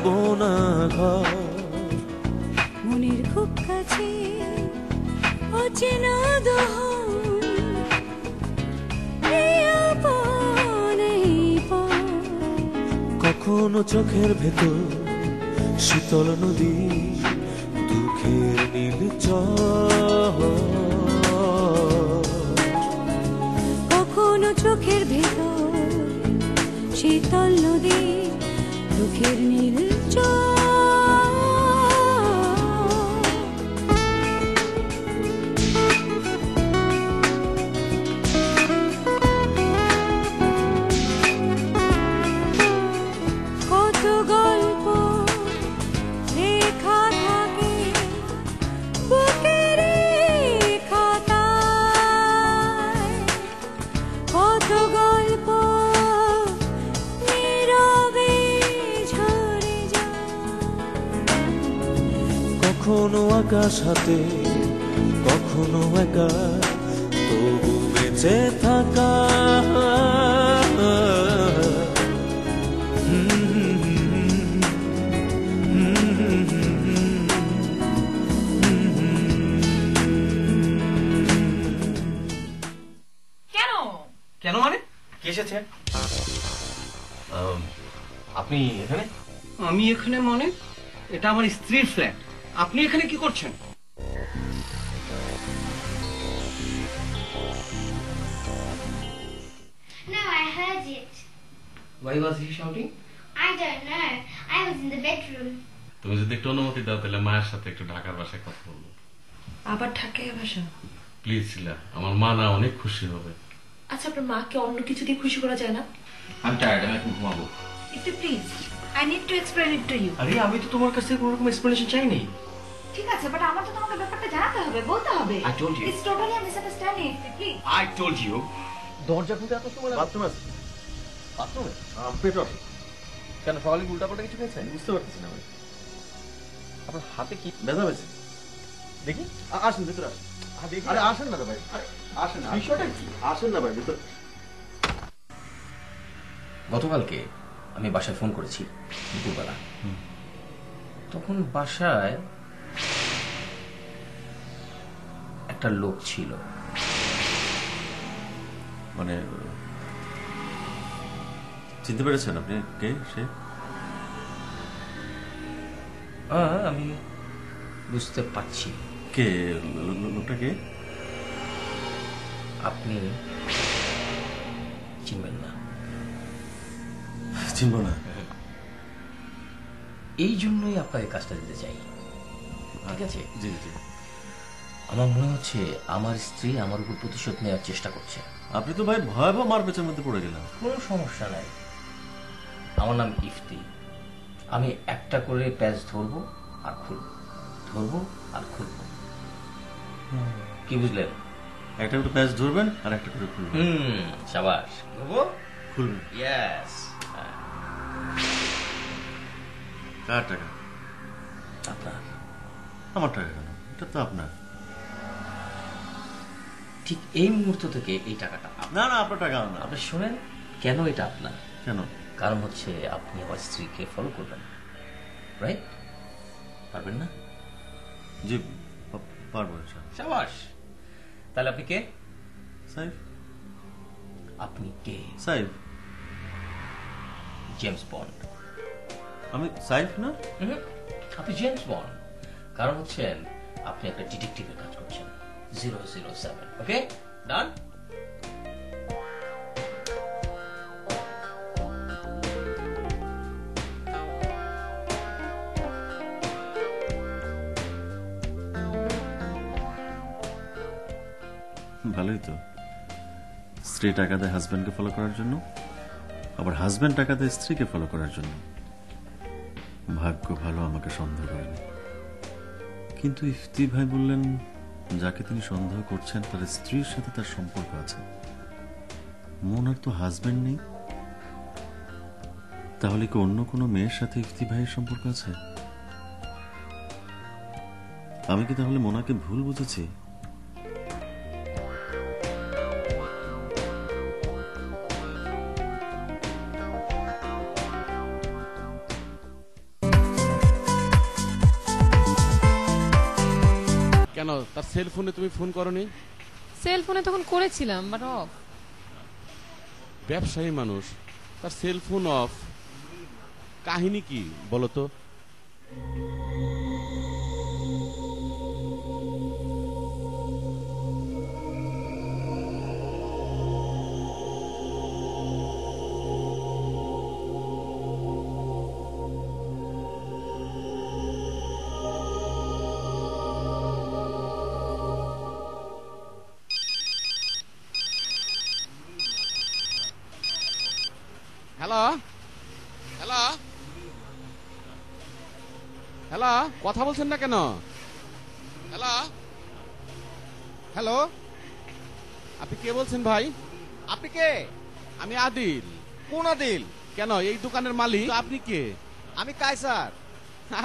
পাবো না ঘর। মনের খুব কাছে অচেনা কখনো চোখের ভেতর শীতল নদী, দুঃখের নীল চর। কখনো চোখের ভেতর শীতল নদী, দুঃখের নীল চর। কখনো আকাশ হাতে, কখনো একা, তবু বেঁচে থাকা। কেন মানে কি এসেছে? আপনি এখানে? আমি এখানে মানে? এটা আমার স্ত্রীর ফ্ল্যাট, আপনি এখানে কি করছেন? No, I heard it. Why was he shouting? I don't know. I was in the bedroom. তুমি যদি একটু অনুমতি দাও তাহলে মায়ের সাথে একটু ঢাকার ভাষায় কথা বলবো। আবার ঢাকায় ভাষা? প্লিজ শিলা, আমার মা না অনেক খুশি হবে। আচ্ছা, আপনার মাকে অন্য কিছু দিয়ে খুশি করা যায় না? আমি টায়ার্ড, আমি এখন ঘুমাবো। একটু please, I need to explain it to you. আরে আমি তো তোমার কাছ থেকে কোনো রকম এক্সপ্লেনেশন চাইনি। ঠিক আছে, বাট আমার তো তোমাকে ব্যাপারটা জানাতে হবে, বলতে হবে। I told you. It's totally a misunderstanding, please. I told you. দরজা খুলতে এত সময় লাগে? বাথরুম আছে। বাথরুমে? পেট্রোল। কেন সকালে উল্টাপাল্টা কিছু খেয়েছেন? বুঝতে পারতেছি না ভাই। আপনার হাতে কি ব্যথা হয়েছে? দেখি। আসেন ভিতরে আসেন। আরে আসেন না ভাই। আসেন। বিষয়টা কি? আসেন না ভাই ভিতরে। গতকালকে আমি বাসায় ফোন করেছি দুপুরবেলা। তখন বাসায় একটা লোক ছিল। মানে চিনতে পেরেছেন আপনি কে সে? আমি বুঝতে পারছি। কে লোকটা? কে? আপনি চিনবেন না। চিনব না? এই জন্যই আপনাকে কাজটা দিতে চাই, ঠিক আছে? জি জি। আমার মনে হচ্ছে আমার স্ত্রী আমার উপর প্রতিশোধ নেওয়ার চেষ্টা করছে। আপনি তো ভাই ভয়াবহ মারপেচের মধ্যে পড়ে গেলেন। কোনো সমস্যা নাই, আমার নাম ইফতি। আমি একটা করে প্যাচ ধরবো আর খুলবো, ধরবো আর খুলবো। কি বুঝলেন? একটা করে প্যাচ ধরবেন আর একটা করে খুলবেন। শাবাশ। ধরবো, খুলবেন। ইয়েস। কার টাকা? আপনার। আমার টাকা কেন? এটা তো আপনার। ঠিক এই মুহূর্ত থেকে এই টাকাটা না না, আপনার টাকা না। আপনি শুনেন, কেন এটা আপনার? কেন? কারণ হচ্ছে আপনি আমার স্ত্রীকে ফলো করবেন, রাইট? পারবেন না? জি পারবো। শাবাশ। তাহলে আপনি কে? সাইফ। আপনি কে? সাইফ। James bond. আমি সাইফ না। আপনি জেমস বন্ড, কারণ হচ্ছেন আপনি একটা ডিটেকটিভের কাজ করছেন। 007। ওকে, ডান। ভালোই তো। স্ত্রী টাকা দেয় হাজব্যান্ডকে ফলো করার জন্য, আবার হাজব্যান্ড টাকা দেয় স্ত্রীকে ফলো করার জন্য। ভাগ্য ভালো আমাকে সন্দেহ করেনি। কিন্তু ইফতি ভাই বললেন যাকে তিনি সন্দেহ করছেন তার স্ত্রীর সাথে তার সম্পর্ক আছে। মোনার তো হাজব্যান্ড নেই, তাহলে কি অন্য কোনো মেয়ের সাথে ইফতি ভাইয়ের সম্পর্ক আছে? আমি কি তাহলে মোনাকে ভুল বুঝেছি? কেন তার সেল ফোনে তুমি ফোন করনি? সেল ফোনে তখন করেছিলাম, বাট অফ। ব্যবসায়ী মানুষ, তার সেল ফোন অফ, কাহিনী কি বলো তো? হ্যালো হ্যালো হ্যালো, কথা বলছেন না কেন? হ্যালো হ্যালো, আপনি কে বলছেন ভাই? আপনি কে? আমি আদিল। কোন আদিল? কেন, এই দোকানের মালিক। আপনি কে? আমি কায়সার।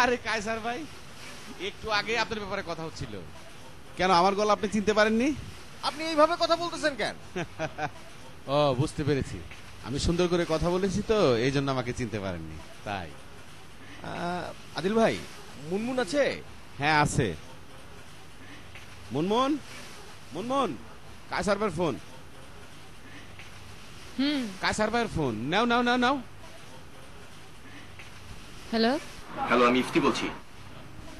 আরে কায়সার ভাই, একটু আগে আপনার ব্যাপারে কথা হচ্ছিল। কেন, আমার গলা আপনি চিনতে পারেননি? আপনি এইভাবে কথা বলতেছেন কেন? ও, বুঝতে পেরেছি, আমি সুন্দর করে কথা বলেছি তো এই জন্য আমাকে চিনতে পারেননি। তাই আদিল ভাই, মুনমুন আছে? হ্যাঁ আছে। মুনমুন, মুনমুন, কায়সার ভাইয়ের ফোন। কায়সার ভাইয়ের ফোন নাও নাও নাও নাও। হ্যালো হ্যালো, আমি ইফতি বলছি।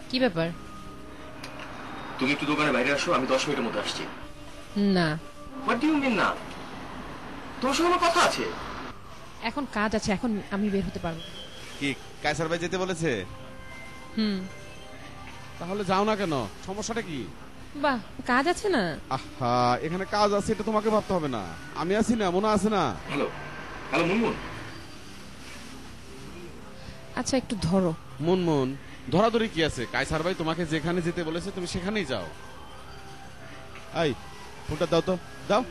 কি ব্যাপার? তুমি একটু দোকানে বাইরে আসো, আমি 10 মিনিটের মধ্যে আসছি। না। হোয়াট ডু ইউ মিন না? তোমার সঙ্গে আমার কথা আছে। এখন কাজ আছে, এখন আমি বের হতে পারবো। কি কায়সার ভাই যেতে বলেছে? তাহলে যাও না কেন, সমস্যাটা কি? বাহ, কাজ আছে না? আহা, এখানে কাজ আছে এটা তোমাকে ভাবতে হবে না, আমি আছি না, মনে আছে না? Hello hello Munmun. আচ্ছা একটু ধরো। মুনমুন, ধরাধরি কি আছে? কায়সার ভাই তোমাকে যেখানে যেতে বলেছে তুমি সেখানেই যাও। এই ফোনটা দাও তো, দাও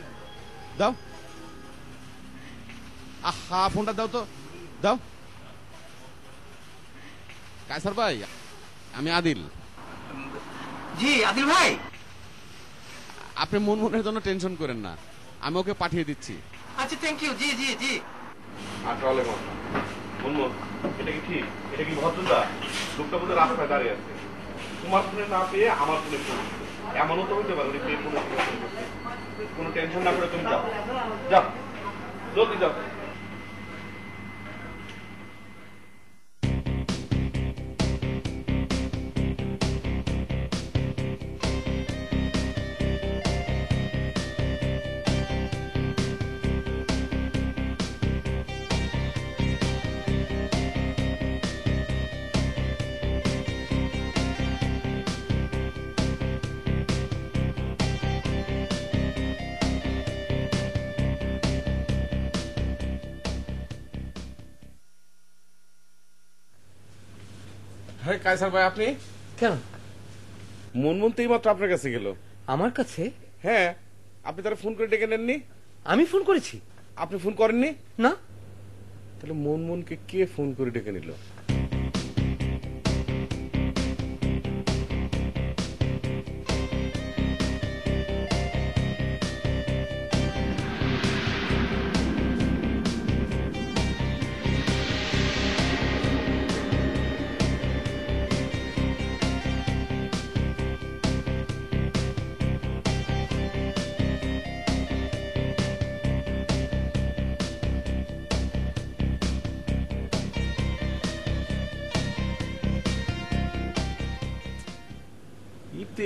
দাও। আহা, ফোনটা দাও তো, দাও। কায়সার ভাই, আমি আদিল। জি আদিল ভাই। আপনি মুনমুনের জন্য টেনশন করেন না, আমি ওকে পাঠিয়ে দিচ্ছি। আচ্ছা, থ্যাংক ইউ। জি জি জি। মুনমুন, এটা কি ঠিক? এটা কি ভদ্রতা? লোকটা বলে রাস্তায় দাঁড়িয়ে আছে, তোমার ফোনে না পেয়ে আমার ফোনে ফোন। এমনও তো হতে পারে পেয়ে ফোনে ফোন করতে। কোনো টেনশন না করে তুমি যাও, যাও জলদি যাও। হ্যাঁ কায়সার ভাই, আপনি কেন? মুনমুন তো এইমাত্র আপনার কাছে গেল। আমার কাছে? হ্যাঁ, আপনি তারা ফোন করে ডেকে নেননি? আমি ফোন করেছি? আপনি ফোন করেননি? না। তাহলে মুনমুনকে কে ফোন করে ডেকে নিল?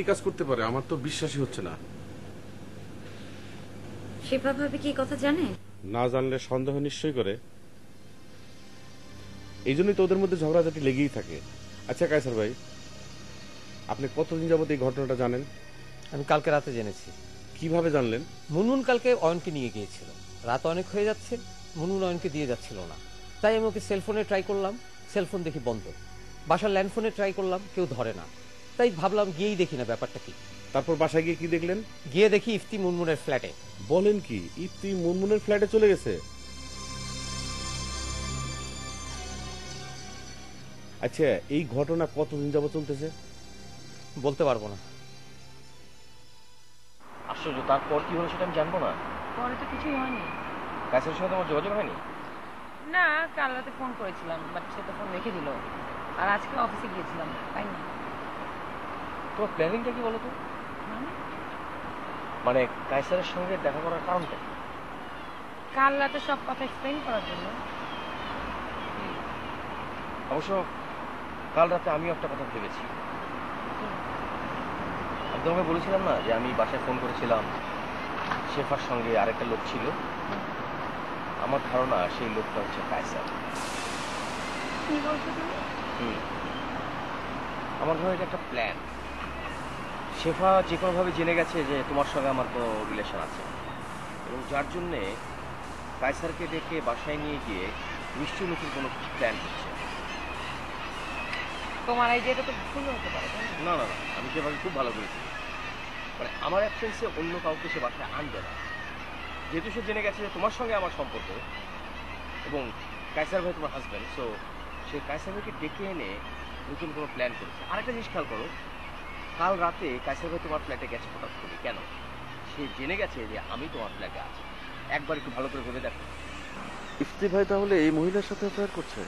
এই কাজ করতে পারে, আমার তো বিশ্বাসই হচ্ছে না। শিপ্রা ভাবি কি কথা জানে? না জানলে সন্দেহ নিশ্চয়ই করে, এই জন্যই তো ওদের মধ্যে ঝগড়াঝাটি লেগেই থাকে। আচ্ছা কায়সার ভাই, আপনি কতদিন যাবত এই ঘটনাটা জানেন? আমি কালকে রাতে জেনেছি। কিভাবে জানলেন? মুনমুন কালকে অয়নকে নিয়ে গিয়েছিল, রাত অনেক হয়ে যাচ্ছে, মুনমুন অয়নকে দিয়ে যাচ্ছিল না, তাই আমি ওকে সেলফোনে ট্রাই করলাম, সেলফোন দেখি বন্ধ। বাসার ল্যান্ডফোনে ট্রাই করলাম, কেউ ধরে না, তাই ভাবলাম গিয়েই দেখি না ব্যাপারটা কি। তারপর বাসায় গিয়ে কি দেখলেন? গিয়ে দেখি ইফতি মুনমুনের ফ্ল্যাটে। বলেন কি, ইফতি মুনমুনের ফ্ল্যাটে চলে গেছে? আচ্ছা, এই ঘটনা কতদিন যাবত চলতেছে? বলতে পারবো না। আশ্চর্য, তারপর কি হলো সেটা আমি জানবো না। পরে তো কিছুই হয়নি। কাছের সঙ্গে তোমার যোগাযোগ হয়নি? না, কাল রাতে ফোন করেছিলাম, বাট সে তো ফোন রেখে দিল। আর আজকে অফিসে গিয়েছিলাম, তাই না? তোমার প্ল্যানিংটা কি বলো তো? মানে কায়সারের সঙ্গে দেখা করার কারণটা কি? কাল রাতে সব কথা এক্সপ্লেইন করার জন্য। অবশ্য কাল রাতে আমিও একটা কথা ভেবেছি। আমি তোমাকে বলেছিলাম না যে আমি বাসায় ফোন করেছিলাম, শেফার সঙ্গে আরেকটা লোক ছিল। আমার ধারণা সেই লোকটা হচ্ছে কায়সার। কি বলছো তুমি? আমার ধরো এটা একটা প্ল্যান। শেফা যে কোনোভাবে জেনে গেছে যে তোমার সঙ্গে আমার কোনো রিলেশন আছে, এবং যার জন্যে কায়সারকে ডেকে বাসায় নিয়ে গিয়ে নিশ্চয়ই নতুন কোনো প্ল্যান করছে। তোমার আইডিয়াটা তো ভুল হতে পারে। না না না, আমি যেভাবে খুব ভালো করেছি, মানে আমার অ্যাবসেন্সে অন্য কাউকে সে বাসায় আনবে না। যেহেতু সে জেনে গেছে যে তোমার সঙ্গে আমার সম্পর্ক এবং কায়সার ভাই তোমার হাজব্যান্ড, সো সে কায়সার ভাইকে ডেকে এনে নতুন কোনো প্ল্যান করেছে। আরেকটা জিনিস খেয়াল করো, কাল রাতে কায়সার ভাই তোমার ফ্ল্যাটে গেছে হঠাৎ করে। কেন? সে জেনে গেছে যে আমি তোমার ফ্ল্যাটে আছি। একবার একটু ভালো করে ভেবে দেখো। ইফতি ভাই তাহলে এই মহিলার সাথে অ্যাফেয়ার করছে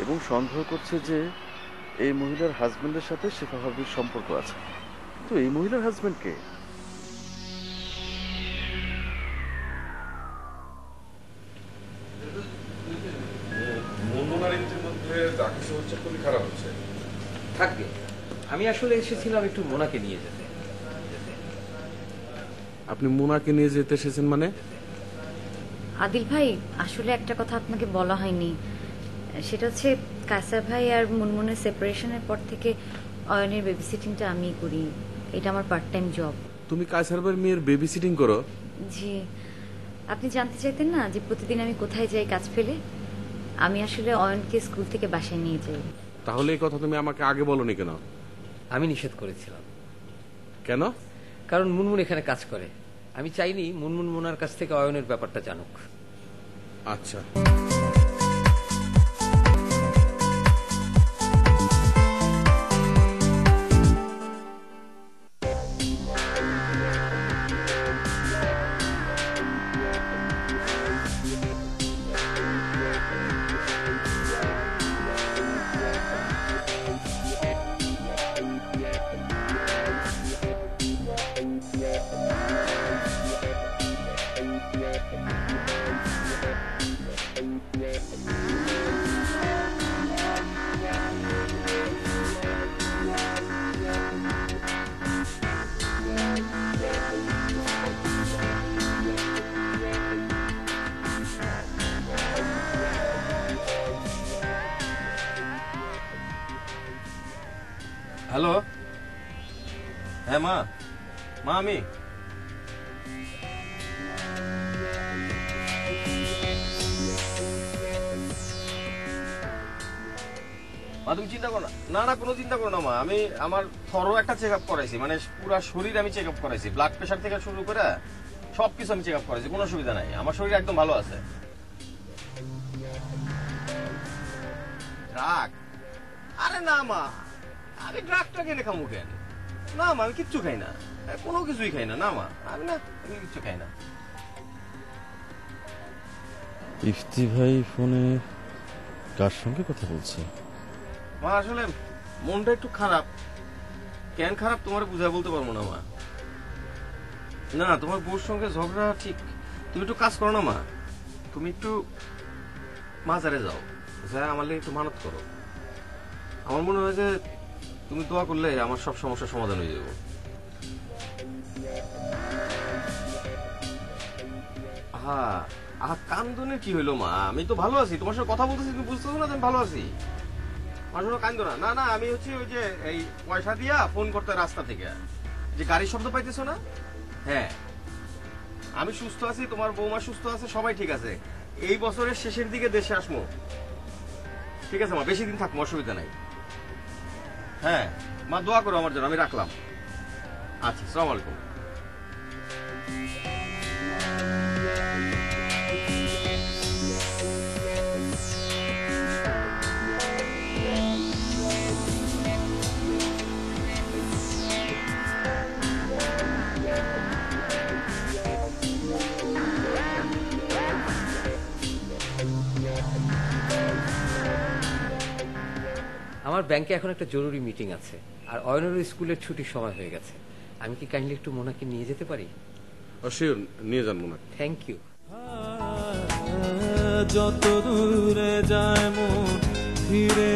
এবং সন্দেহ করছে যে এই মহিলার হাজবেন্ডের সাথে শেফা ভাবির সম্পর্ক আছে। তো এই মহিলার হাজবেন্ড কে? খুবই খারাপ হচ্ছে। থাকবে, আমি আসলে এসেছিলাম একটু মোনাকে নিয়ে যেতে। আপনি মোনাকে নিয়ে যেতে এসেছেন মানে? আদিল ভাই, আসলে একটা কথা আপনাকে বলা হয়নি, সেটা হচ্ছে কায়সার ভাই আর মুনমুনের সেপারেশনের পর থেকে অয়নের বেবি সিটিংটা আমিই করি। এটা আমার পার্ট টাইম জব। তুমি কায়সার ভাইয়ের মেয়ের বেবি সিটিং করো? জি। আপনি জানতে চাইতেন না যে প্রতিদিন আমি কোথায় যাই কাজ ফেলে? আমি আসলে অয়নকে স্কুল থেকে বাসায় নিয়ে যাই। তাহলে এই কথা তুমি আমাকে আগে বলনি কেন? আমি নিষেধ করেছিলাম। কেন? কারণ মুনমুন এখানে কাজ করে। আমি চাইনি মুনমুন মোনার কাছ থেকে অয়নের ব্যাপারটা জানুক। আচ্ছা। হ্যালো, হ্যাঁ মা, মা আমি মা, তুমি চিন্তা করো না। না কোনো চিন্তা করো না মা, আমি আমার থরো একটা চেক আপ করাইছি, মানে পুরো শরীর আমি চেক আপ করাইছি, ব্লাড প্রেশার থেকে শুরু করে সবকিছু আমি চেক আপ করাইছি, কোনো অসুবিধা নাই, আমার শরীর একদম ভালো আছে। ড্রাগ? আরে না মা, আমি ড্রাগটা কিনে খামু কেন? না মা, আমি কিচ্ছু খাই না, কোনো কিছুই খাই না। না মা, আমি কিচ্ছু খাই না। ইফতি ভাই ফোনে কার সঙ্গে কথা বলছে? মা আসলে মনটা একটু খারাপ। কেন খারাপ তোমার বুঝায় বলতে পারবো না মা। না, তোমার বউর সঙ্গে ঝগড়া ঠিক। তুমি একটু কাজ করো না মা, তুমি একটু মাজারে যাও, যা আমার লাগে একটু মানত করো। আমার মনে হয় যে তুমি দোয়া করলে আমার সব সমস্যার সমাধান হয়ে যাবে। হ্যাঁ, কান্দনের কি হইলো মা? আমি তো ভালো আছি, তোমার সাথে কথা বলতেছি, তুমি বুঝতেছো না আমি ভালো আছি। আসলে কান্দো না। না না, আমি হচ্ছে ওই যে এই পয়সা দিয়া ফোন করতে রাস্তা থেকে যে গাড়ির শব্দ পাইতেছো না? হ্যাঁ, আমি সুস্থ আছি, তোমার বৌমা সুস্থ আছে, সবাই ঠিক আছে। এই বছরের শেষের দিকে দেশে আসবো। ঠিক আছে মা, বেশি দিন থাকবো, অসুবিধা নাই। হ্যাঁ মা, দোয়া করো আমার জন্য, আমি রাখলাম। আচ্ছা, আসসালামু আলাইকুম। আমার ব্যাংকে এখন একটা জরুরি মিটিং আছে, আর অয়নেরও স্কুলের ছুটির সময় হয়ে গেছে। আমি কি কাইন্ডলি একটু মোনাকে নিয়ে যেতে পারি? শিওর, নিয়ে যান মোনা। Thank you. যত দূরে যায় মন ফিরে